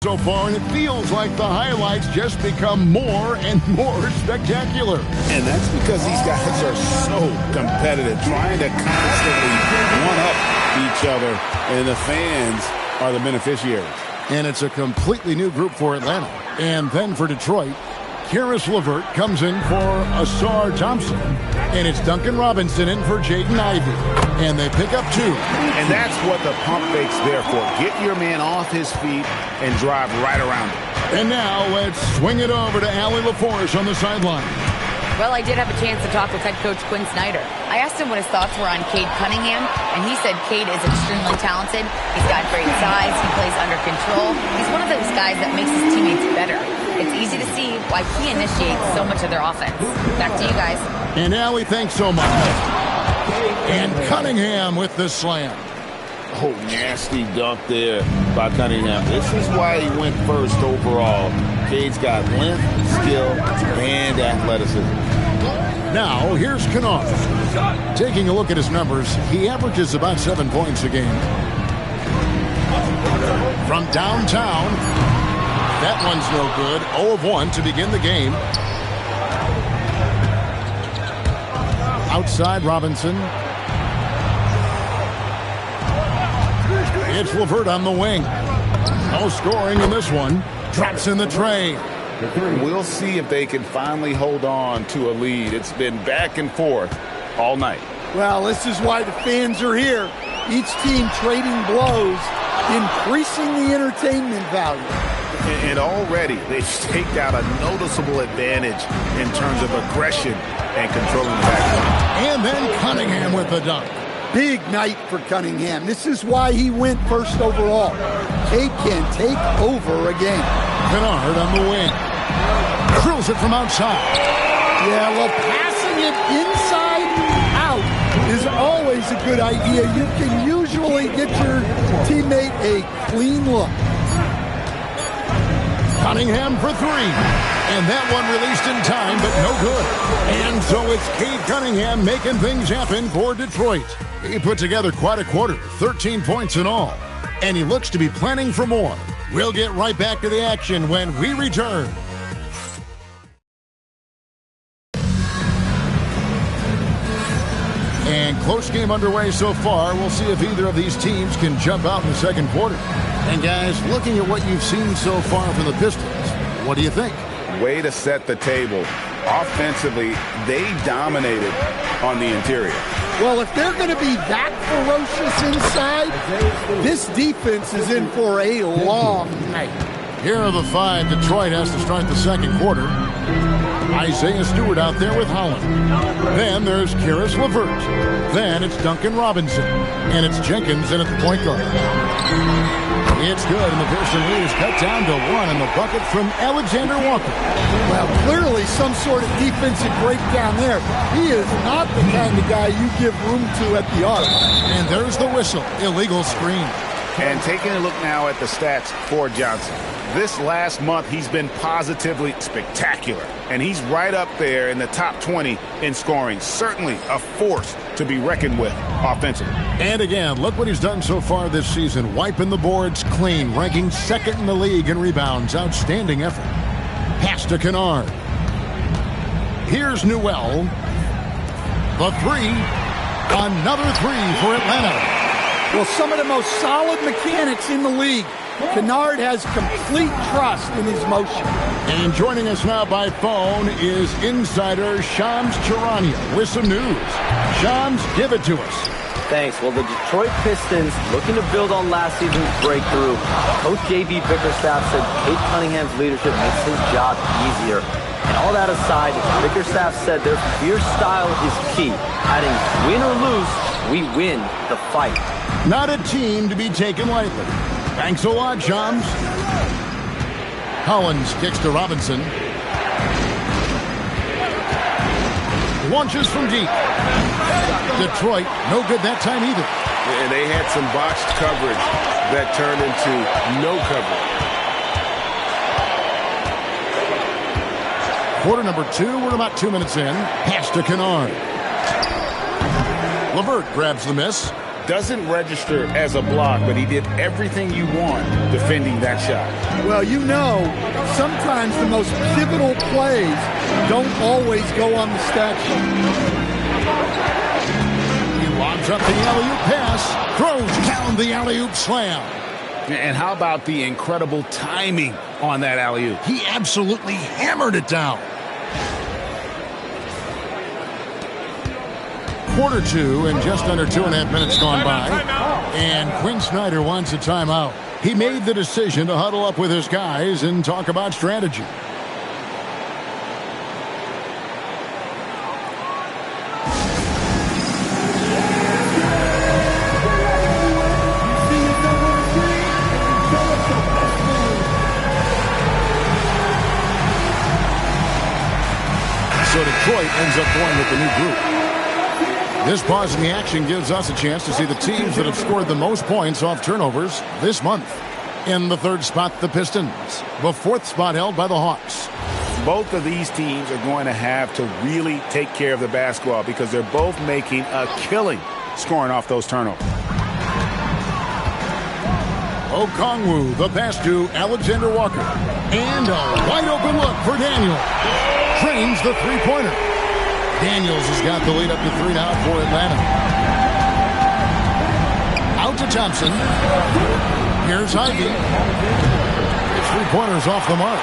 so far, and it feels like the highlights just become more and more spectacular. And that's because these guys are so competitive, trying to constantly one-up each other, and the fans are the beneficiaries. And it's a completely new group for Atlanta. And then for Detroit, Karis LeVert comes in for Ausar Thompson. And it's Duncan Robinson in for Jaden Ivey. And they pick up 2. And that's what the pump fake's there for. Get your man off his feet and drive right around him. And now let's swing it over to Allie LaForce on the sideline. Well, I did have a chance to talk with head coach Quinn Snyder. I asked him what his thoughts were on Cade Cunningham, and he said Cade is extremely talented. He's got great size. He plays under control. He's one of those guys that makes his teammates better. It's easy to see why he initiates so much of their offense. Back to you guys. And Allie, thanks so much. And Cunningham with the slam. Oh, nasty dunk there by Cunningham. This is why he went first overall. Cade's got length, skill, and athleticism. Now, here's Kennard. Taking a look at his numbers, he averages about 7 points a game. From downtown, that one's no good. 0 of 1 to begin the game. Outside Robinson. It's LeVert on the wing. No scoring in this one. Drops in the tray. We'll see if they can finally hold on to a lead. It's been back and forth all night. Well, this is why the fans are here. Each team trading blows, increasing the entertainment value. And already they've staked out a noticeable advantage in terms of aggression and controlling the backcourt. And then Cunningham with the dunk. Big night for Cunningham. This is why he went first overall. Cade can take over a game. Kennard on the wing. Drills it from outside. Yeah, well, passing it inside out is always a good idea. You can usually get your teammate a clean look. Cunningham for 3. And that one released in time, but no good. And so it's Cade Cunningham making things happen for Detroit. He put together quite a quarter, 13 points in all. And he looks to be planning for more. We'll get right back to the action when we return. And close game underway so far. We'll see if either of these teams can jump out in the second quarter. And guys, looking at what you've seen so far from the Pistons, what do you think? Way to set the table. Offensively, they dominated on the interior. Well, if they're going to be that ferocious inside, this defense is in for a long night. Here are the 5 Detroit has to start the second quarter. Isaiah Stewart out there with Holland. Then there's Karis LeVert. Then it's Duncan Robinson. And it's Jenkins in at the point guard. It's good, and the Pearson lead is cut down to 1, and the bucket from Alexander Walker. Well, clearly some sort of defensive breakdown there. He is not the kind of guy you give room to at the arc. And there's the whistle. Illegal screen. And taking a look now at the stats for Johnson. This last month, he's been positively spectacular. And he's right up there in the top 20 in scoring. Certainly a force to be reckoned with offensively. And again, look what he's done so far this season. Wiping the boards clean, ranking 2nd in the league in rebounds. Outstanding effort. Pass to Kennard. Here's Newell. The 3. Another 3 for Atlanta. Well, some of the most solid mechanics in the league. Kennard has complete trust in his motion. And joining us now by phone is insider Shams Charania with some news. Shams, give it to us. Thanks. Well, the Detroit Pistons looking to build on last season's breakthrough. Coach J.B. Bickerstaff said Cade Cunningham's leadership makes his job easier. And all that aside, Bickerstaff said their fierce style is key. Adding win or lose, we win the fight. Not a team to be taken lightly. Thanks a lot, Shams. Collins kicks to Robinson. Launches from deep. Detroit, no good that time either. And they had some botched coverage that turned into no coverage. Quarter number 2, we're about 2 minutes in. Pass to Kennard. LeVert grabs the miss. Doesn't register as a block, but he did everything you want defending that shot. Well, you know, sometimes the most pivotal plays don't always go on the stat sheet. He lobs up the alley-oop pass, throws down the alley-oop slam. And how about the incredible timing on that alley-oop? He absolutely hammered it down. Quarter two and just under 2.5 minutes gone by. And Quinn Snyder wants a timeout. He made the decision to huddle up with his guys and talk about strategy. So Detroit ends up going with the new group. This pause in the action gives us a chance to see the teams that have scored the most points off turnovers this month. In the third spot, the Pistons. The fourth spot held by the Hawks. Both of these teams are going to have to really take care of the basketball because they're both making a killing scoring off those turnovers. Okongwu, the pass to Alexander Walker. And a wide open look for Daniel. Drains the three-pointer. Daniels has got the lead up to 3 now for Atlanta. Out to Thompson. Here's Ivy. His three-pointer's off the mark.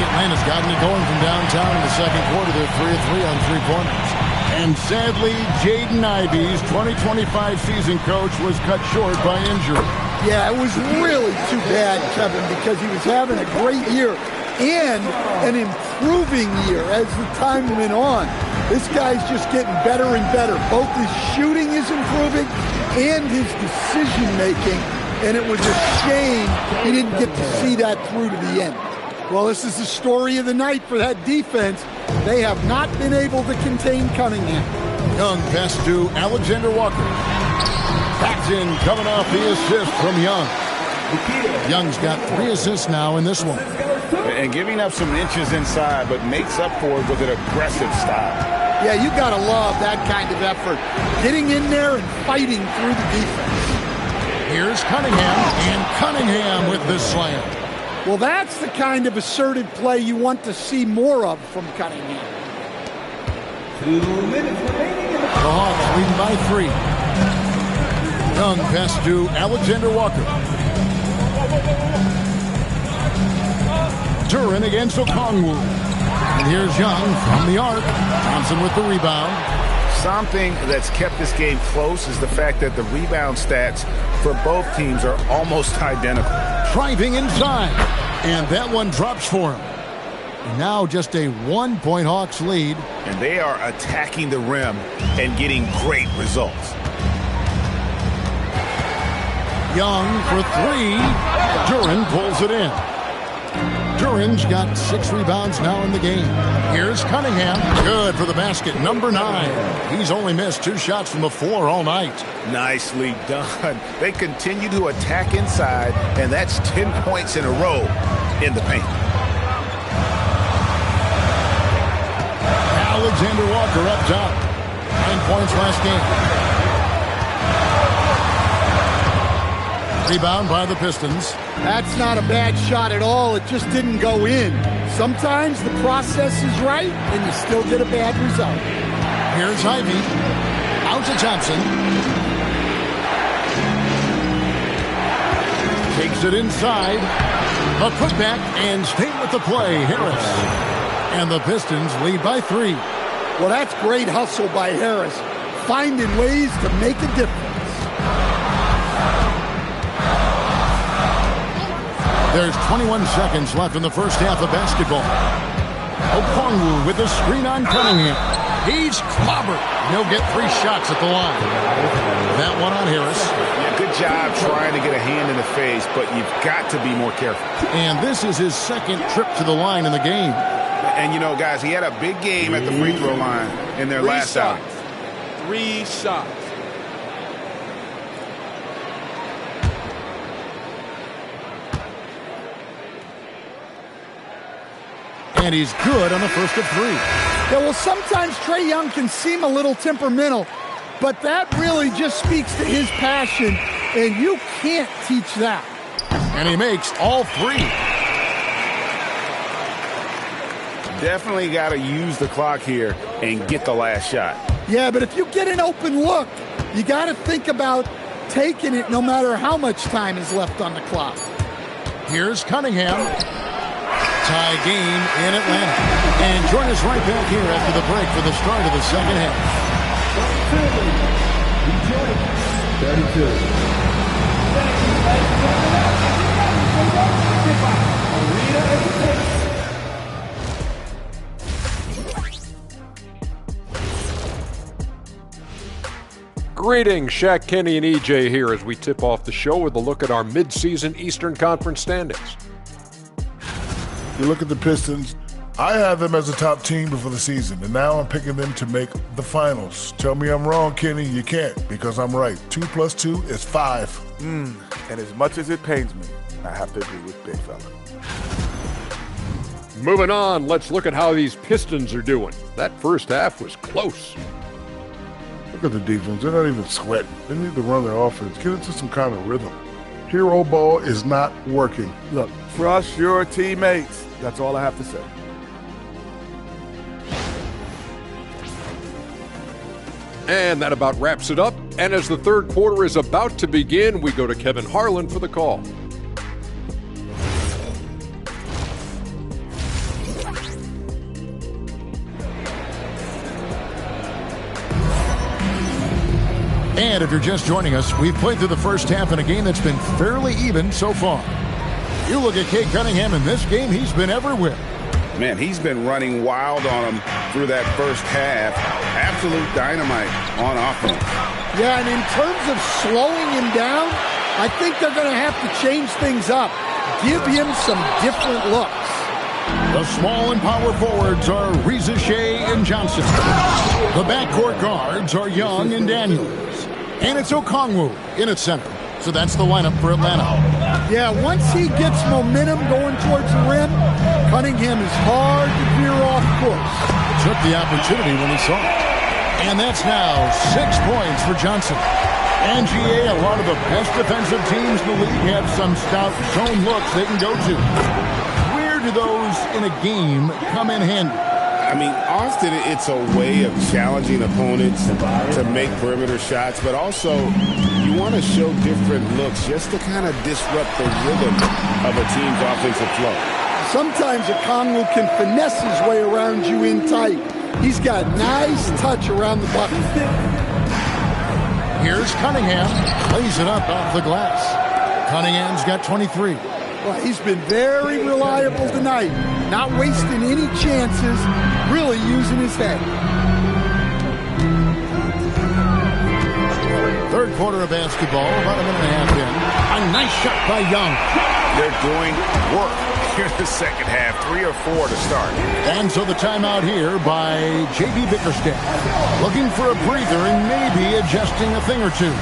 Atlanta's gotten it going from downtown in the second quarter. They're 3 of 3 on three-pointers. And sadly, Jaden Ivey's 2025 season coach was cut short by injury. Yeah, it was really too bad, Kevin, because he was having a great year and an improving year as the time went on. This guy's just getting better and better. Both his shooting is improving and his decision-making, and it was a shame he didn't get to see that through to the end. Well, this is the story of the night for that defense. They have not been able to contain Cunningham. Young pass to Alexander Walker. Backed in, coming off the assist from Young. Young's got 3 assists now in this one. And giving up some inches inside, but makes up for it with an aggressive style. Yeah, you got to love that kind of effort. Getting in there and fighting through the defense. Here's Cunningham, and Cunningham with this slam. Well, that's the kind of assertive play you want to see more of from Cunningham. 2 minutes remaining in the The Hawks leading by 3. Young pass to Alexander Walker. Duren against Okongwu. And here's Young from the arc. Thompson with the rebound. Something that's kept this game close is the fact that the rebound stats for both teams are almost identical. Driving inside. And that one drops for him. And now just a 1-point Hawks lead. And they are attacking the rim and getting great results. Young for 3. Duren pulls it in. Duren's got 6 rebounds now in the game. Here's Cunningham. Good for the basket. Number 9. He's only missed 2 shots from the floor all night. Nicely done. They continue to attack inside, and that's 10 points in a row in the paint. Alexander Walker up top. 9 points last game. Rebound by the Pistons. That's not a bad shot at all. It just didn't go in. Sometimes the process is right, and you still get a bad result. Here's Ivy. Out to Thompson. Takes it inside. A putback and staying with the play, Harris. And the Pistons lead by 3. Well, that's great hustle by Harris, finding ways to make a difference. There's 21 seconds left in the first half of basketball. Okongwu with the screen on Cunningham. He's clobbered. He'll get 3 shots at the line. That one on Harris. Yeah, good job trying to get a hand in the face, but you've got to be more careful. And this is his second trip to the line in the game. And, you know, guys, he had a big game at the free throw line in their last outing. 3 shots. And he's good on the first of 3. Yeah, well, sometimes Trae Young can seem a little temperamental. but that really just speaks to his passion, and you can't teach that. And he makes all three. Definitely got to use the clock here and get the last shot. Yeah, but if you get an open look, you got to think about taking it no matter how much time is left on the clock. Here's Cunningham. Tie game in Atlanta. And join us right back here after the break for the start of the second half. 32. Greetings, Shaq Kenny and EJ here as we tip off the show with a look at our midseason Eastern Conference standings. You look at the Pistons, I had them as a top team before the season, and now I'm picking them to make the finals. Tell me I'm wrong, Kenny. You can't, because I'm right. 2 + 2 is 5. And as much as it pains me, I have to agree with Big Fella. Moving on, let's look at how these Pistons are doing. That first half was close. Look at the defense. They're not even sweating. They need to run their offense. Get into some kind of rhythm. Hero ball is not working. Look, trust your teammates. That's all I have to say. And that about wraps it up. And as the third quarter is about to begin, we go to Kevin Harlan for the call. And if you're just joining us, we've played through the first half in a game that's been fairly even so far. You look at Cade Cunningham in this game, he's been everywhere. Man, he's been running wild on him through that first half. Absolute dynamite on offense. Yeah, and in terms of slowing him down, I think they're going to have to change things up. Give him some different looks. The small and power forwards are Reza Shea and Johnson. The backcourt guards are Young and Daniels. And it's Okongwu in its center. So that's the lineup for Atlanta. Yeah, once he gets momentum going towards the rim, Cunningham is hard to veer off course. Took the opportunity when he saw it. And that's now 6 points for Johnson. And GA, a lot of the best defensive teams in the league have some stout zone looks they can go to. Where do those in a game come in handy? I mean, often it's a way of challenging opponents to make perimeter shots, but also you want to show different looks just to kind of disrupt the rhythm of a team's offensive flow. Sometimes Okongwu can finesse his way around you in tight. He's got nice touch around the bucket. Here's Cunningham. Plays it up off the glass. Cunningham's got 23. Well, he's been very reliable tonight. Not wasting any chances, really using his head. Third quarter of basketball, about a minute and a half in. A nice shot by Young. They're doing work here in the second half. 3 or 4 to start. And so the timeout here by J.B. Bickerstaff. Looking for a breather and maybe adjusting a thing or two.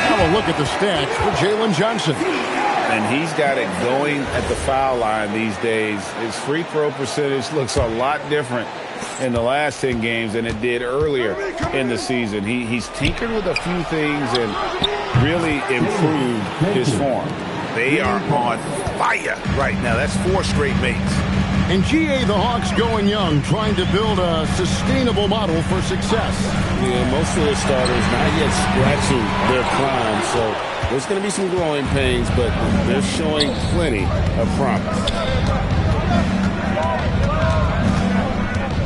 Now a look at the stats for Jalen Johnson. And he's got it going at the foul line these days. His free throw percentage looks a lot different in the last 10 games than it did earlier in the season. He's tinkered with a few things and really improved his form. They are on fire right now. That's 4 straight makes. And GA, the Hawks going young, trying to build a sustainable model for success. Yeah, most of the starters not yet scratching their climb, so there's going to be some growing pains, but they're showing plenty of promise.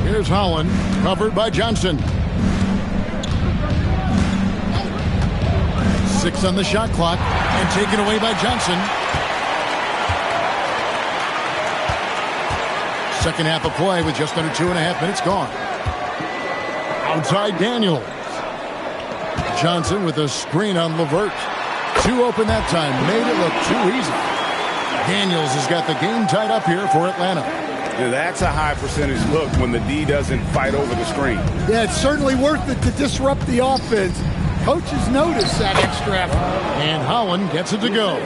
Here's Holland, covered by Johnson. 6 on the shot clock, and taken away by Johnson. Second half of play with just under 2.5 minutes gone. Outside Daniels. Johnson with a screen on LeVert. 2 open that time, made it look too easy. Daniels has got the game tied up here for Atlanta. Yeah, that's a high percentage look when the D doesn't fight over the screen. Yeah, it's certainly worth it to disrupt the offense. Coaches notice that extra effort. And Holland gets it to go.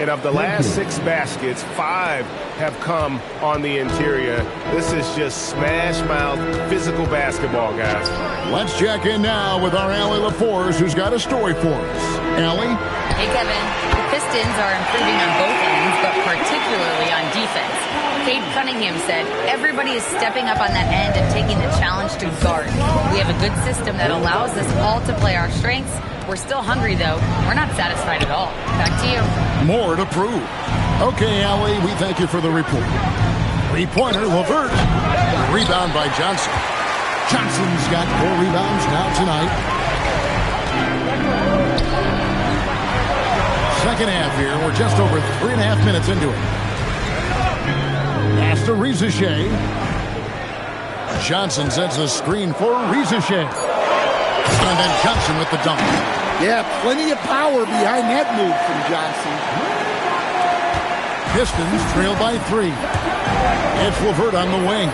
And of the last 6 baskets, 5 have come on the interior. This is just smash-mouth, physical basketball, guys. Let's check in now with our Allie LaForce, who's got a story for us. Allie? Hey, Kevin. The Pistons are improving on both ends, but particularly on defense. Cade Cunningham said, everybody is stepping up on that end and taking the challenge to guard. We have a good system that allows us all to play our strengths. We're still hungry, though. We're not satisfied at all. Back to you. More to prove. Okay, Allie, we thank you for the report. Three-pointer, LeVert. Rebound by Johnson. Johnson's got 4 rebounds now tonight. Second half here. We're just over 3.5 minutes into it. Pass to Rizachet. Johnson sets the screen for Rizachet. And then Johnson with the dunk. Yeah, plenty of power behind that move from Johnson. Pistons trail by 3. It's LeVert on the wing.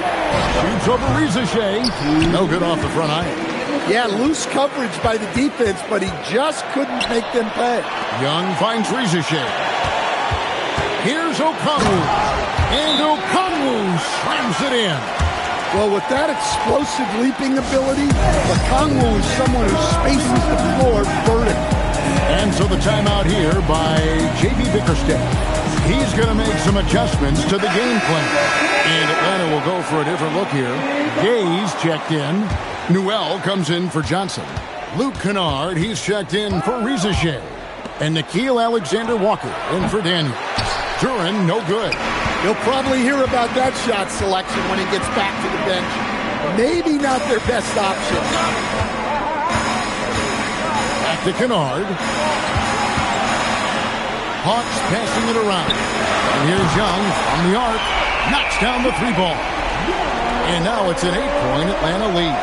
Shoots over Rizachet. No good off the front iron. Yeah, loose coverage by the defense, but he just couldn't make them pay. Young finds Rizachet. Here's Okongwu. And Okongwu slams it in. Well, with that explosive leaping ability, Okongwu is someone who spaces the floor vertically. And so the timeout here by J.B. Bickerstaff. He's going to make some adjustments to the game plan. And Atlanta will go for a different look here. Gaze checked in. Newell comes in for Johnson. Luke Kennard, he's checked in for Rizachet. And Nickeil Alexander-Walker in for Daniels. Duren, no good. You'll probably hear about that shot selection when he gets back to the bench. Maybe not their best option. Back to Kennard. Hawks passing it around. And here's Young on the arc. Knocks down the 3-ball. And now it's an 8-point Atlanta lead.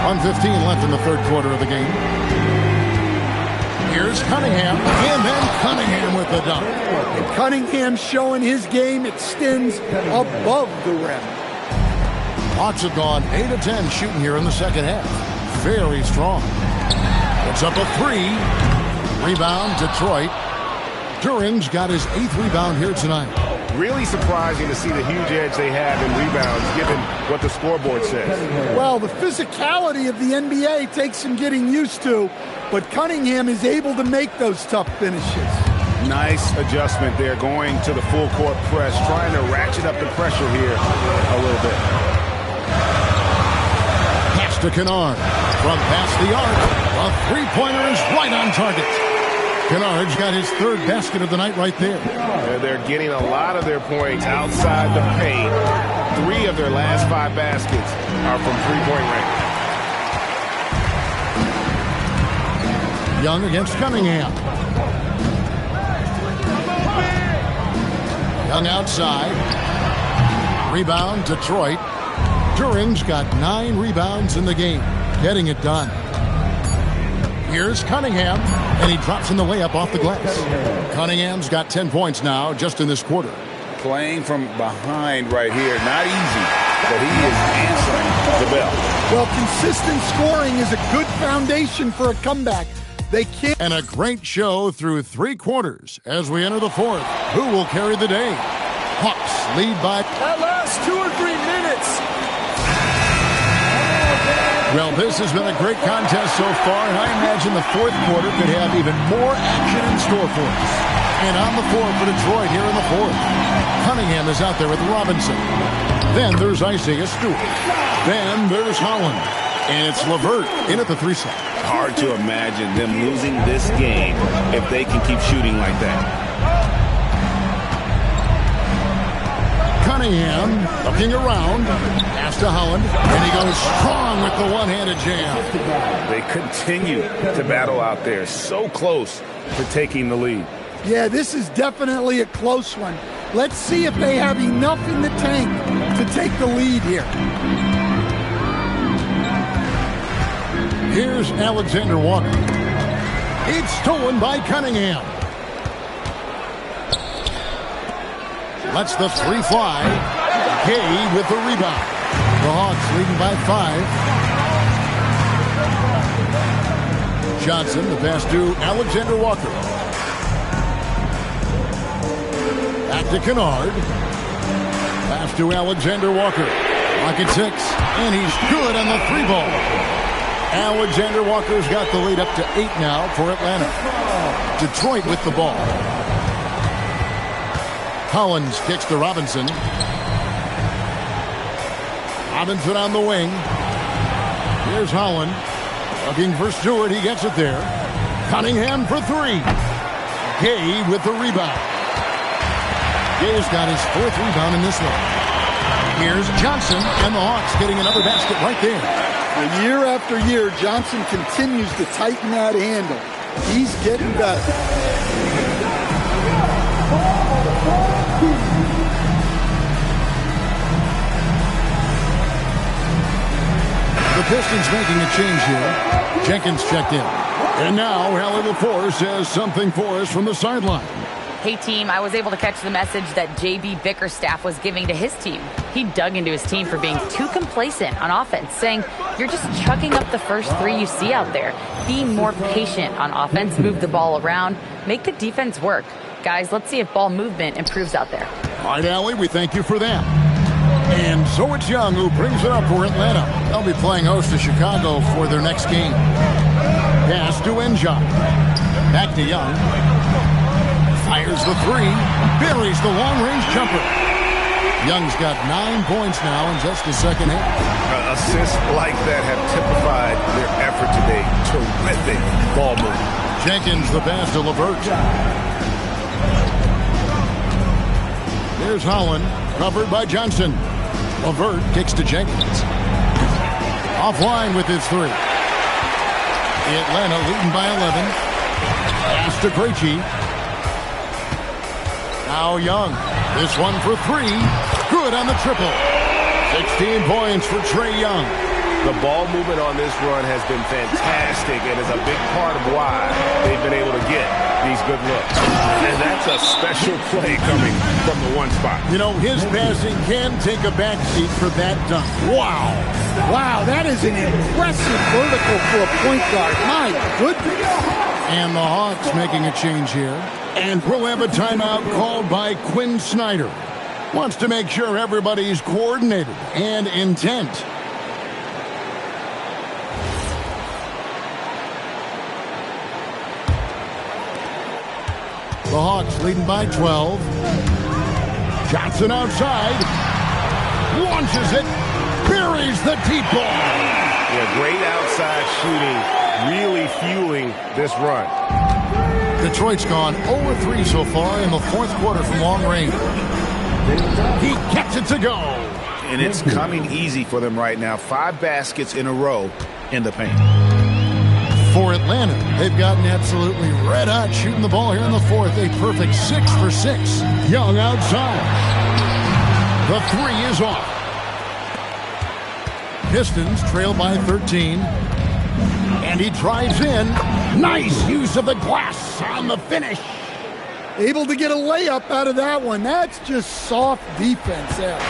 1:15 left in the third quarter of the game. Here's Cunningham, and then Cunningham with the dunk. And Cunningham showing his game extends above the rim. Hawks have gone 8 of 10 shooting here in the second half. Very strong. It's up a 3. Rebound, Detroit. Duren's got his 8th rebound here tonight. Really surprising to see the huge edge they have in rebounds, given what the scoreboard says. Well, the physicality of the NBA takes some getting used to, but Cunningham is able to make those tough finishes. Nice adjustment there, going to the full court press, trying to ratchet up the pressure here a little bit. Pass to Kennard. From past the arc, a 3-pointer is right on target. Kennard's got his 3rd basket of the night right there. They're getting a lot of their points outside the paint. 3 of their last 5 baskets are from 3-point range. Young against Cunningham. Young outside. Rebound, Detroit. Duren's got 9 rebounds in the game. Getting it done. Here's Cunningham, and he drops in the layup off the glass. Cunningham's got 10 points now just in this quarter. Playing from behind right here, not easy, but he is answering the bell. Well, consistent scoring is a good foundation for a comeback. They can't. And a great show through 3 quarters as we enter the 4th. Who will carry the day? Hawks lead by... That last 2 or 3 minutes. Well, this has been a great contest so far, and I imagine the 4th quarter could have even more action in store for us. And on the floor for Detroit here in the 4th. Cunningham is out there with Robinson. Then there's Isaiah Stewart. Then there's Holland. And it's LeVert in at the 3 slot. Hard to imagine them losing this game if they can keep shooting like that. Cunningham looking around. Pass to Holland. And he goes strong with the one-handed jam. They continue to battle out there. So close to taking the lead. Yeah, this is definitely a close one. Let's see if they have enough in the tank to take the lead here. Here's Alexander Walker. It's stolen by Cunningham. Lets the 3 fly. Gay with the rebound. The Hawks leading by 5. Johnson, the pass to Alexander Walker. Back to Kennard. Pass to Alexander Walker. Clock at 6, and he's good on the 3-ball. Alexander Walker's got the lead up to 8 now for Atlanta. Detroit with the ball. Collins kicks to Robinson. Robinson on the wing. Here's Holland. Looking for Stewart. He gets it there. Cunningham for 3. Gay with the rebound. Gay's got his 4th rebound in this one. Here's Johnson, and the Hawks getting another basket right there. And year after year, Johnson continues to tighten that handle. He's getting better. The Pistons making a change here. Jenkins checked in. And now Allie LaForce has something for us from the sideline. Hey, team, I was able to catch the message that J.B. Bickerstaff was giving to his team. He dug into his team for being too complacent on offense, saying, you're just chucking up the first 3 you see out there. Be more patient on offense, move the ball around, make the defense work. Guys, let's see if ball movement improves out there. All right, Allie, we thank you for that. And so it's Young who brings it up for Atlanta. They'll be playing host to Chicago for their next game. Pass to Enjot. Back to Young. Fires the 3. Buries the long-range jumper. Young's got 9 points now in just the second half. Assists like that have typified their effort today. Terrific ball movement. Jenkins the pass to LeVert. Here's Holland, covered by Johnson. LeVert kicks to Jenkins. Offline with his 3. Atlanta leading by 11. Pass to Krejci. Now Young. This one for 3. Good on the triple. 16 points for Trae Young. The ball movement on this run has been fantastic and is a big part of why they've been able to get these good looks. And that's a special play coming from the one spot. You know, his passing can take a backseat for that dunk. Wow. Wow, that is an impressive vertical for a point guard. My goodness. And the Hawks making a change here. And we'll have a timeout called by Quinn Snyder. Wants to make sure everybody's coordinated and intent. The Hawks leading by 12. Johnson outside. Launches it. Buries the deep ball. Yeah, great outside shooting. Really fueling this run. Detroit's gone 0-3 so far in the 4th quarter from long range. He gets it to go. And it's coming easy for them right now. 5 baskets in a row in the paint. For Atlanta, they've gotten absolutely red hot shooting the ball here in the 4th. A perfect 6 for 6. Young outside. The 3 is off. Pistons trail by 13. And he drives in. Nice use of the glass on the finish. Able to get a layup out of that one. That's just soft defense there.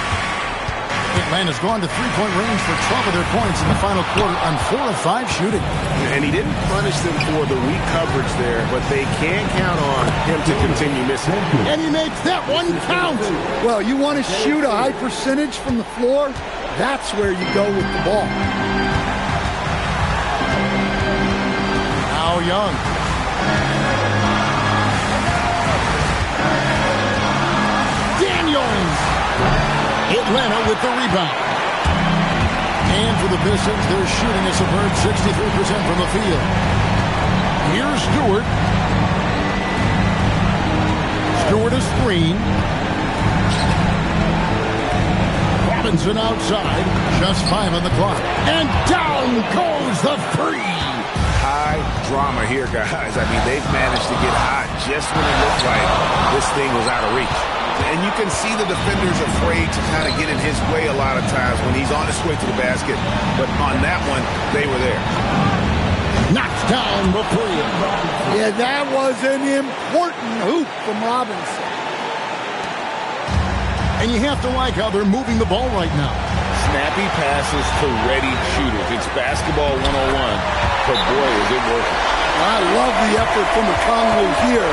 Atlanta's gone to three-point range for 12 of their points in the final quarter on 4 of 5 shooting. And he didn't punish them for the weak coverage there, but they can count on him to continue missing. And he makes that one count. Well, you want to shoot a high percentage from the floor? That's where you go with the ball. Now Young. Daniels. Atlanta with the rebound. And for the Pistons, they're shooting a superb 63% from the field. Here's Stewart. Stewart a screen. Robinson outside. Just 5 on the clock. And down goes the 3. High drama here, guys. I mean, they've managed to get hot just when it looked like this thing was out of reach. And you can see the defenders afraid to kind of get in his way a lot of times when he's on his way to the basket. But on that one, they were there. Knocks down the 3. Yeah, that was an important hoop from Robinson. And you have to like how they're moving the ball right now. Snappy passes to ready shooters. It's basketball 101. But boy, is it working. I love the effort from Conley here.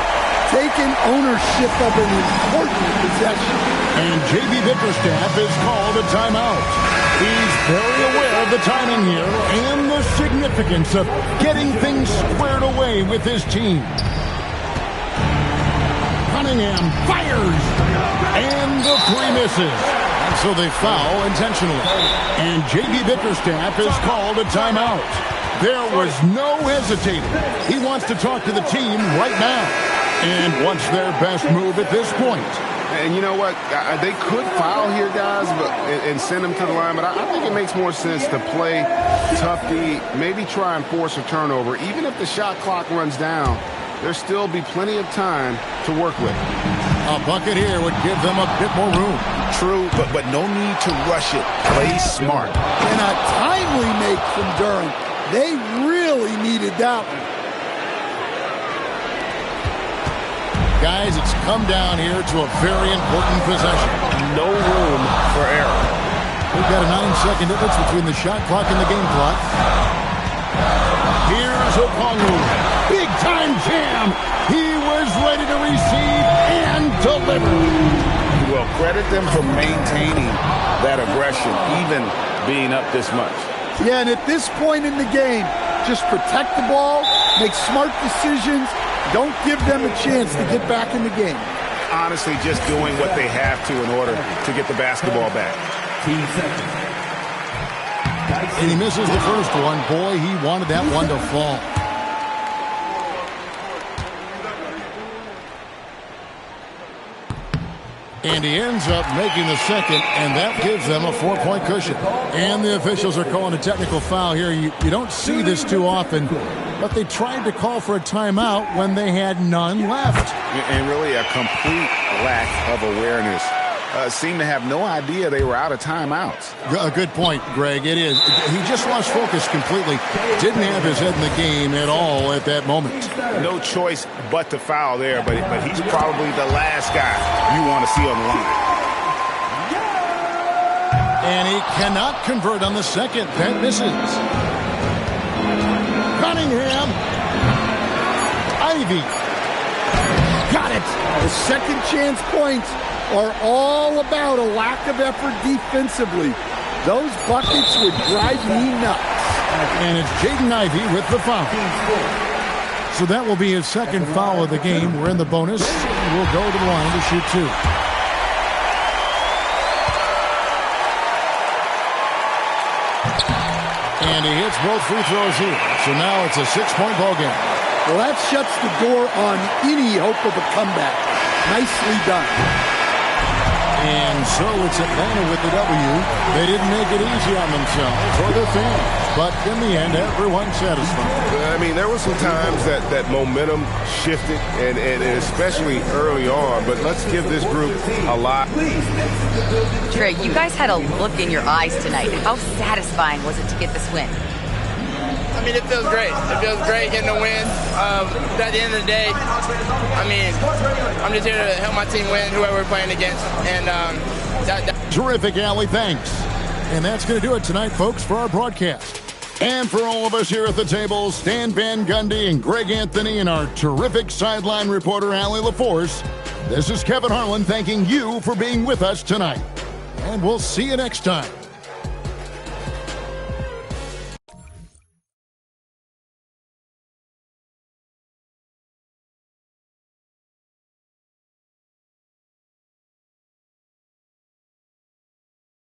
taken ownership of an important possession. And J.B. Bickerstaff is called a timeout. He's very aware of the timing here and the significance of getting things squared away with his team. Cunningham fires, and the three misses. And so they foul intentionally. And J.B. Bickerstaff is called a timeout. There was no hesitating. He wants to talk to the team right now and wants their best move at this point. And you know what? They could foul here, guys, and send them to the line. But I think it makes more sense to play tough D, maybe try and force a turnover. Even if the shot clock runs down, there'll still be plenty of time to work with. A bucket here would give them a bit more room. True, but no need to rush it. Play smart. And a timely make from Durham. They really needed that one. Guys, it's come down here to a very important possession. No room for error. We've got a 9-second difference between the shot clock and the game clock. Here's Okongwu. Big time jam. He was ready to receive and deliver. Well, credit them for maintaining that aggression, even being up this much. Yeah, and at this point in the game, just protect the ball, make smart decisions, don't give them a chance to get back in the game. Honestly, just doing what they have to in order to get the basketball back. And he misses the first one. Boy, he wanted that one to fall. And he ends up making the second, and that gives them a 4-point cushion. And the officials are calling a technical foul here. You don't see this too often, but they tried to call for a timeout when they had none left. And really a complete lack of awareness. Seemed to have no idea they were out of timeouts. A good point, Greg. It is. He just lost focus completely. Didn't have his head in the game at all at that moment. No choice but to foul there, but he's probably the last guy you want to see on the line. And he cannot convert on the second. That misses. Cunningham. Ivey. Got it. The second chance points are all about a lack of effort defensively. Those buckets would drive me nuts. And it's Jaden Ivey with the foul. So that will be his second foul of the game. We're in the bonus. We'll go to the line to shoot two. And he hits both free throws here. So now it's a 6-point ball game. Well, that shuts the door on any hope of a comeback. Nicely done. And so it's Atlanta with the W. They didn't make it easy on themselves or their fans. But in the end, everyone's satisfied. I mean, there were some times that momentum shifted, and especially early on. But let's give this group a lot. Trey, you guys had a look in your eyes tonight. How satisfying was it to get this win? I mean, it feels great. It feels great getting the win. At the end of the day, I mean, I'm just here to help my team win, whoever we're playing against. And Terrific, Allie. Thanks. And that's going to do it tonight, folks, for our broadcast. And for all of us here at the table, Stan Van Gundy and Greg Anthony and our terrific sideline reporter, Allie LaForce, this is Kevin Harlan thanking you for being with us tonight. And we'll see you next time.